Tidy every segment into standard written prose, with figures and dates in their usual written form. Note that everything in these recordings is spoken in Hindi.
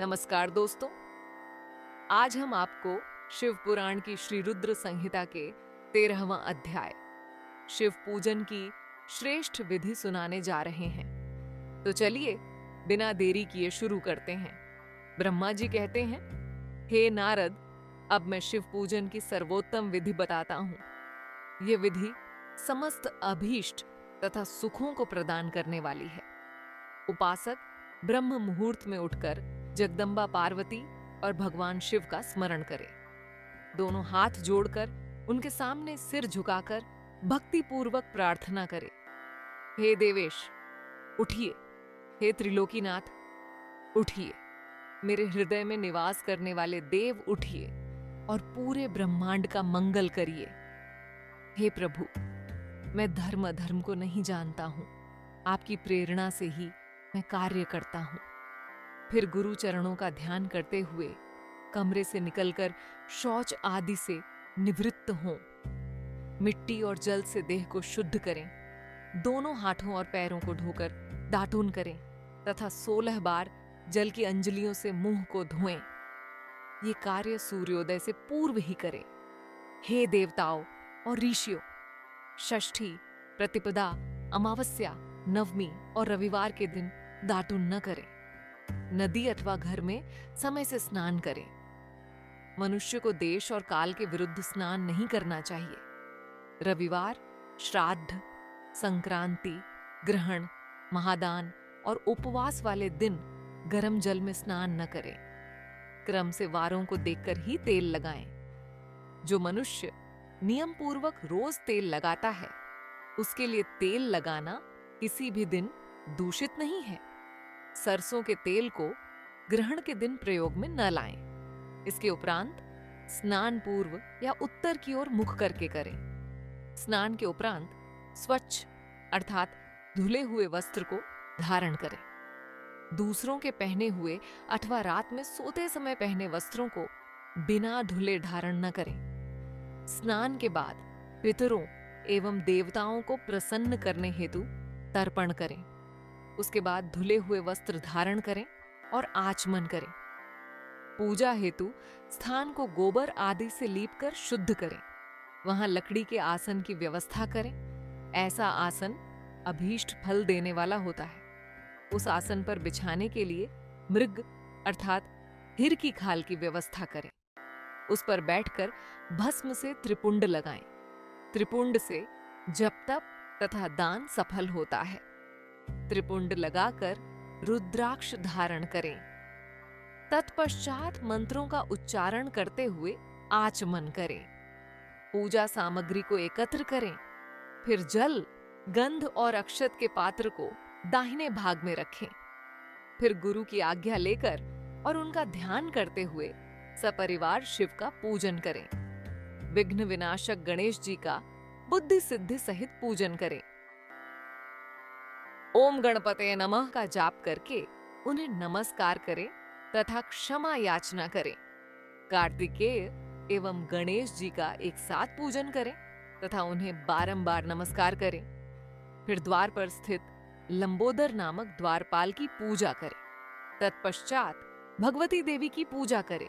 नमस्कार दोस्तों। आज हम आपको शिव पुराण की श्री रुद्र संहिता के 13वां अध्याय शिव पूजन की श्रेष्ठ विधि सुनाने जा रहे हैं। तो चलिए बिना देरी किए शुरू करते हैं। ब्रह्मा जी कहते हैं, हे नारद, अब मैं शिव पूजन की सर्वोत्तम विधि बताता हूँ। ये विधि समस्त अभीष्ट तथा सुखों को प्रदान करने वाली है। उपासक ब्रह्म मुहूर्त में उठकर जगदम्बा पार्वती और भगवान शिव का स्मरण करे। दोनों हाथ जोड़कर उनके सामने सिर झुकाकर भक्ति पूर्वक प्रार्थना करे। हे देवेश, उठिए। हे त्रिलोकीनाथ, उठिए। मेरे हृदय में निवास करने वाले देव, उठिए और पूरे ब्रह्मांड का मंगल करिए। हे प्रभु, मैं धर्म को नहीं जानता हूं, आपकी प्रेरणा से ही मैं कार्य करता हूं। फिर गुरु चरणों का ध्यान करते हुए कमरे से निकलकर शौच आदि से निवृत्त हों। मिट्टी और जल से देह को शुद्ध करें। दोनों हाथों और पैरों को धोकर दातून करें तथा 16 बार जल की अंजलियों से मुंह को धोएं। ये कार्य सूर्योदय से पूर्व ही करें। हे देवताओं और ऋषियों, षष्ठी, प्रतिपदा, अमावस्या, नवमी और रविवार के दिन दातून न करें। नदी अथवा घर में समय से स्नान करें। मनुष्य को देश और काल के विरुद्ध स्नान नहीं करना चाहिए। रविवार, श्राद्ध, संक्रांति, ग्रहण, महादान और उपवास वाले दिन गर्म जल में स्नान न करें। क्रम से वारों को देखकर ही तेल लगाएं। जो मनुष्य नियम पूर्वक रोज तेल लगाता है, उसके लिए तेल लगाना किसी भी दिन दूषित नहीं है। सरसों के तेल को ग्रहण के दिन प्रयोग में न लाएं। इसके उपरांत स्नान पूर्व या उत्तर की ओर मुख करके करें। स्नान के उपरांत स्वच्छ अर्थात धुले हुए वस्त्र को धारण करें। दूसरों के पहने हुए अथवा रात में सोते समय पहने वस्त्रों को बिना धुले धारण न करें। स्नान के बाद पितरों एवं देवताओं को प्रसन्न करने हेतु तर्पण करें। उसके बाद धुले हुए वस्त्र धारण करें और आचमन करें। पूजा हेतु स्थान को गोबर आदि से लीपकर शुद्ध करें। वहां लकड़ी के आसन की व्यवस्था करें। ऐसा आसन अभीष्ट फल देने वाला होता है। उस आसन पर बिछाने के लिए मृग अर्थात हिर की खाल की व्यवस्था करें। उस पर बैठकर भस्म से त्रिपुंड लगाएं। त्रिपुंड से जप तप तथा दान सफल होता है। त्रिपुंड लगाकर रुद्राक्ष धारण करें। तत्पश्चात मंत्रों का उच्चारण करते हुए आचमन करें। पूजा सामग्री को एकत्र करें। फिर जल, गंध और अक्षत के पात्र को दाहिने भाग में रखें। फिर गुरु की आज्ञा लेकर और उनका ध्यान करते हुए सपरिवार शिव का पूजन करें। विघ्न विनाशक गणेश जी का बुद्धि सिद्धि सहित पूजन करें। ओम गणपते नमः का जाप करके उन्हें नमस्कार करें तथा क्षमा याचना करें। कार्तिकेय एवं गणेश जी का एक साथ पूजन करें तथा उन्हें बारंबार नमस्कार करें। फिर द्वार पर स्थित लंबोदर नामक द्वारपाल की पूजा करें। तत्पश्चात भगवती देवी की पूजा करें।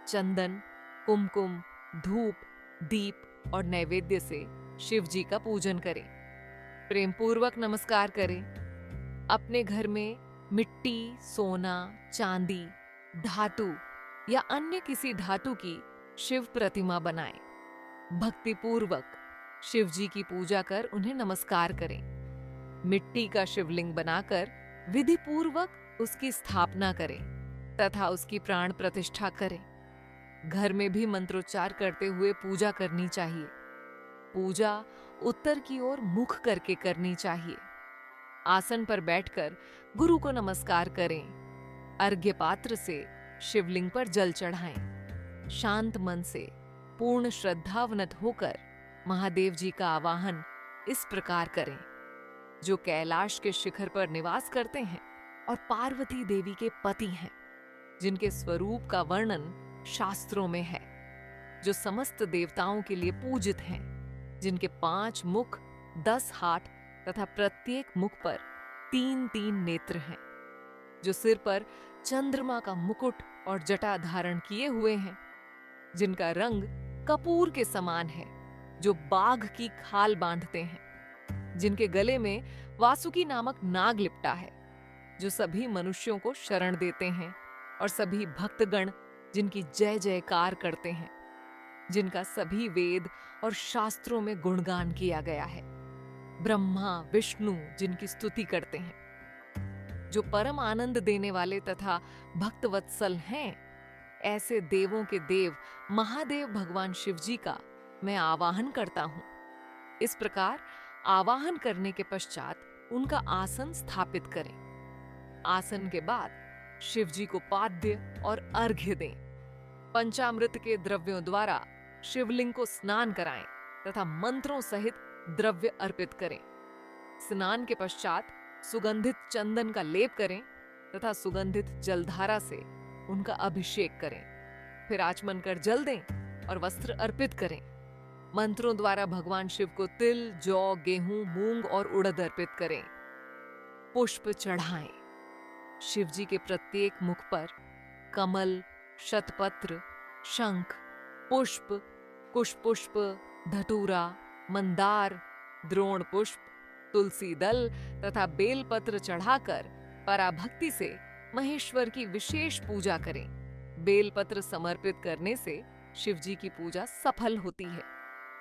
चंदन, कुमकुम, धूप, दीप और नैवेद्य से शिव जी का पूजन करें। प्रेम पूर्वक नमस्कार करें। अपने घर में मिट्टी, सोना, चांदी, धातु या अन्य किसी धातु की शिव प्रतिमा बनाएं। भक्ति पूर्वक शिव जी की पूजा कर उन्हें नमस्कार करें। मिट्टी का शिवलिंग बनाकर विधि पूर्वक उसकी स्थापना करें तथा उसकी प्राण प्रतिष्ठा करें। घर में भी मंत्रोच्चार करते हुए पूजा करनी चाहिए। पूजा उत्तर की ओर मुख करके करनी चाहिए। आसन पर बैठकर गुरु को नमस्कार करें। अर्घ्य पात्र से शिवलिंग पर जल चढ़ाएं। शांत मन से पूर्ण श्रद्धावनत होकर महादेव जी का आवाहन इस प्रकार करें। जो कैलाश के शिखर पर निवास करते हैं और पार्वती देवी के पति हैं, जिनके स्वरूप का वर्णन शास्त्रों में है, जो समस्त देवताओं के लिए पूजित हैं, जिनके 5 मुख, 10 हाथ तथा प्रत्येक मुख पर 3-3 नेत्र हैं, जो सिर पर चंद्रमा का मुकुट और जटा धारण किए हुए हैं, जिनका रंग कपूर के समान है, जो बाघ की खाल बांधते हैं, जिनके गले में वासुकी नामक नाग लिपटा है, जो सभी मनुष्यों को शरण देते हैं और सभी भक्तगण जिनकी जय जयकार करते हैं, जिनका सभी वेद और शास्त्रों में गुणगान किया गया है, ब्रह्मा विष्णु जिनकी स्तुति करते हैं, जो परम आनंद देने वाले तथा भक्तवत्सल हैं, ऐसे देवों के देव महादेव भगवान शिव जी का मैं आवाहन करता हूं। इस प्रकार आवाहन करने के पश्चात उनका आसन स्थापित करें। आसन के बाद शिव जी को पाद्य और अर्घ्य दें। पंचामृत के द्रव्यों द्वारा शिवलिंग को स्नान कराएं तथा मंत्रों सहित द्रव्य अर्पित करें। स्नान के पश्चात सुगंधित चंदन का लेप करें तथा सुगंधित जलधारा से उनका अभिषेक करें। फिर आचमन कर जल दें और वस्त्र अर्पित करें। मंत्रों द्वारा भगवान शिव को तिल, जौ, गेहूं, मूंग और उड़द अर्पित करें। पुष्प चढ़ाएं। शिव जी के प्रत्येक मुख पर कमल, शतपत्र, शंख, पुष्प, कुशपुष्प, धतूरा, मंदार, द्रोण पुष्प, तुलसी दल तथा बेलपत्र चढ़ाकर पराभक्ति से महेश्वर की विशेष पूजा करें। बेलपत्र समर्पित करने से शिव जी की पूजा सफल होती है।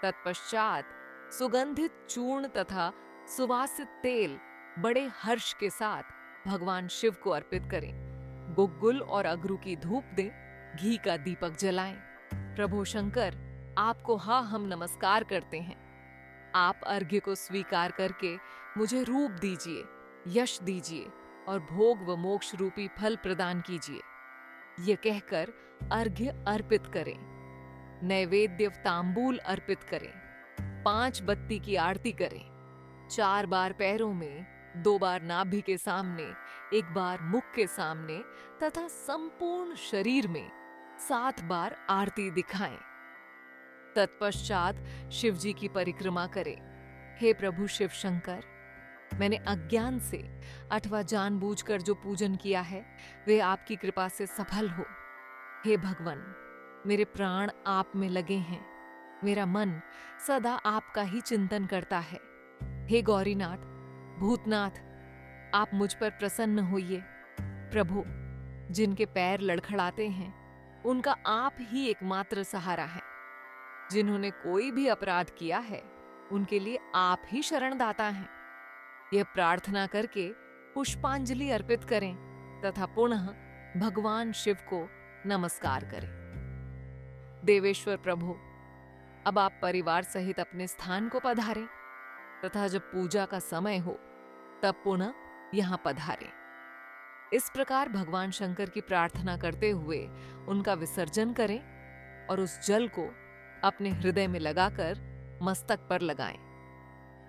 तत्पश्चात सुगंधित चूर्ण तथा सुवासित तेल बड़े हर्ष के साथ भगवान शिव को अर्पित करें। गुग्गुल और अगरू की धूप दें, घी का दीपक जलाएं। प्रभु शंकर, आपको हम नमस्कार करते हैं। आप अर्घ्य को स्वीकार करके मुझे रूप दीजिए, यश दीजिए और भोग व मोक्ष रूपी फल प्रदान कीजिए। ये कहकर अर्घ्य अर्पित करें। नैवेद्य तांबूल अर्पित करें। 5 बत्ती की आरती करें। 4 बार पैरों में, 2 बार नाभि के सामने, 1 बार मुख के सामने तथा संपूर्ण शरीर में 7 बार आरती दिखाएं। तत्पश्चात शिव जी की परिक्रमा करें। हे प्रभु शिव शंकर, मैंने अज्ञान से अथवा जानबूझकर जो पूजन किया है वे आपकी कृपा से सफल हो। हे भगवान, मेरे प्राण आप में लगे हैं। मेरा मन सदा आपका ही चिंतन करता है। हे गौरीनाथ, भूतनाथ, आप मुझ पर प्रसन्न होइए। प्रभु, जिनके पैर लड़खड़ाते हैं उनका आप ही एकमात्र सहारा है। जिन्होंने कोई भी अपराध किया है उनके लिए आप ही शरणदाता हैं। यह प्रार्थना करके पुष्पांजलि अर्पित करें तथा पुनः भगवान शिव को नमस्कार करें। देवेश्वर प्रभु, अब आप परिवार सहित अपने स्थान को पधारें तथा जब पूजा का समय हो तब पुनः यहाँ पधारें। इस प्रकार भगवान शंकर की प्रार्थना करते हुए उनका विसर्जन करें और उस जल को अपने हृदय में लगाकर मस्तक पर लगाएं।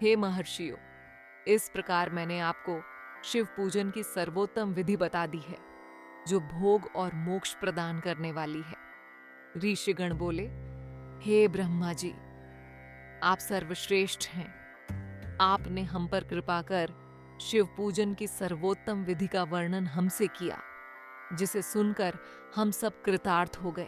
हे महर्षियों, इस प्रकार मैंने आपको शिव पूजन की सर्वोत्तम विधि बता दी है, जो भोग और मोक्ष प्रदान करने वाली है। ऋषिगण बोले, हे ब्रह्मा जी, आप सर्वश्रेष्ठ हैं। आपने हम पर कृपा कर शिव पूजन की सर्वोत्तम विधि का वर्णन हमसे किया, जिसे सुनकर हम सब कृतार्थ हो गए।